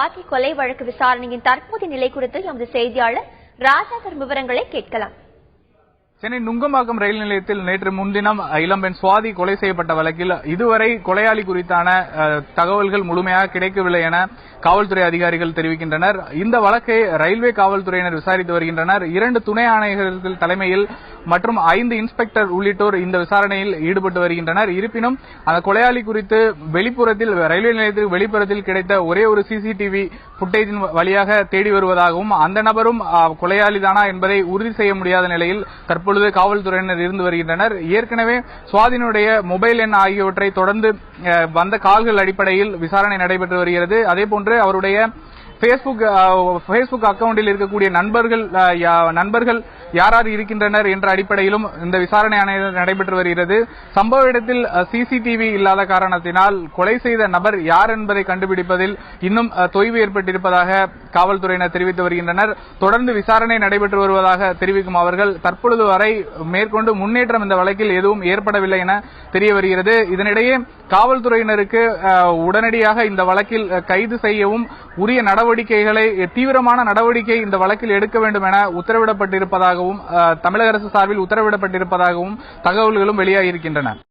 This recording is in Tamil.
சுவாதி கொலை வழக்கு விசாரணையின் தற்போதைய நிலை குறித்து எமது செய்தியாளர் ராஜா தரும் விவரங்களை கேட்கலாம். சென்னை நுங்கம்பாக்கம் ரயில் நிலையத்தில் நேற்று முன்தினம் இளம்பெண் சுவாதி கொலை செய்யப்பட்ட வழக்கில் இதுவரை கொலையாளி குறித்தான தகவல்கள் முழுமையாக கிடைக்கவில்லை என காவல்துறை அதிகாரிகள் தெரிவிக்கின்றனர். இந்த வழக்கை ரயில்வே காவல்துறையினர் விசாரித்து வருகின்றனர். 2 துணை ஆணையர்கள் தலைமையில் மற்றும் 5 இன்ஸ்பெக்டர் உள்ளிட்டோர் இந்த விசாரணையில் ஈடுபட்டு வருகின்றனர். இருப்பினும் அந்த கொலையாளி குறித்து வெளிப்புறத்தில் ரயில்வே நிலையத்திற்கு வெளிப்புறத்தில் கிடைத்த ஒரே ஒரு சிசிடிவி புட்டேஜின் வழியாக தேடி வருவதாகவும் அந்த நபரும் கொலையாளிதானா என்பதை உறுதி செய்ய முடியாத நிலையில் தற்பொழுது காவல்துறையினர் இருந்து வருகின்றனர். ஏற்கனவே சுவாதினுடைய மொபைல் எண் ஆகியவற்றை தொடர்ந்து வந்த கால்கள் அடிப்படையில் விசாரணை நடைபெற்று வருகிறது. அதேபோன்று அவருடைய பேஸ்புக் அக்கவுண்டில் இருக்கக்கூடிய நண்பர்கள் யார் இருக்கின்றனர் என்ற அடிப்படையிலும் இந்த விசாரணை நடைபெற்று வருகிறது. சம்பவ இடத்தில் சிசிடிவி இல்லாத காரணத்தினால் கொலை செய்த நபர் யார் என்பதை கண்டுபிடிப்பதில் இன்னும் தொய்வு ஏற்பட்டிருப்பதாக காவல்துறையினர் தெரிவித்து வருகின்றனர். தொடர்ந்து விசாரணை நடைபெற்று வருவதாக தெரிவிக்கும் அவர்கள் தற்பொழுது வரை மேற்கொண்டு முன்னேற்றம் இந்த வழக்கில் எதுவும் ஏற்படவில்லை என தெரிய வருகிறது. இதனிடையே காவல்துறையினருக்கு உடனடியாக இந்த வழக்கில் கைது செய்யவும் உரிய நடவடிக்கைகளை தீவிரமான நடவடிக்கை இந்த வழக்கில் எடுக்க வேண்டும் என உத்தரவிடப்பட்டிருப்பதாகவும் தமிழக அரசு சார்பில் உத்தரவிடப்பட்டிருப்பதாகவும் தகவல்களும் வெளியாகியிருக்கின்றன.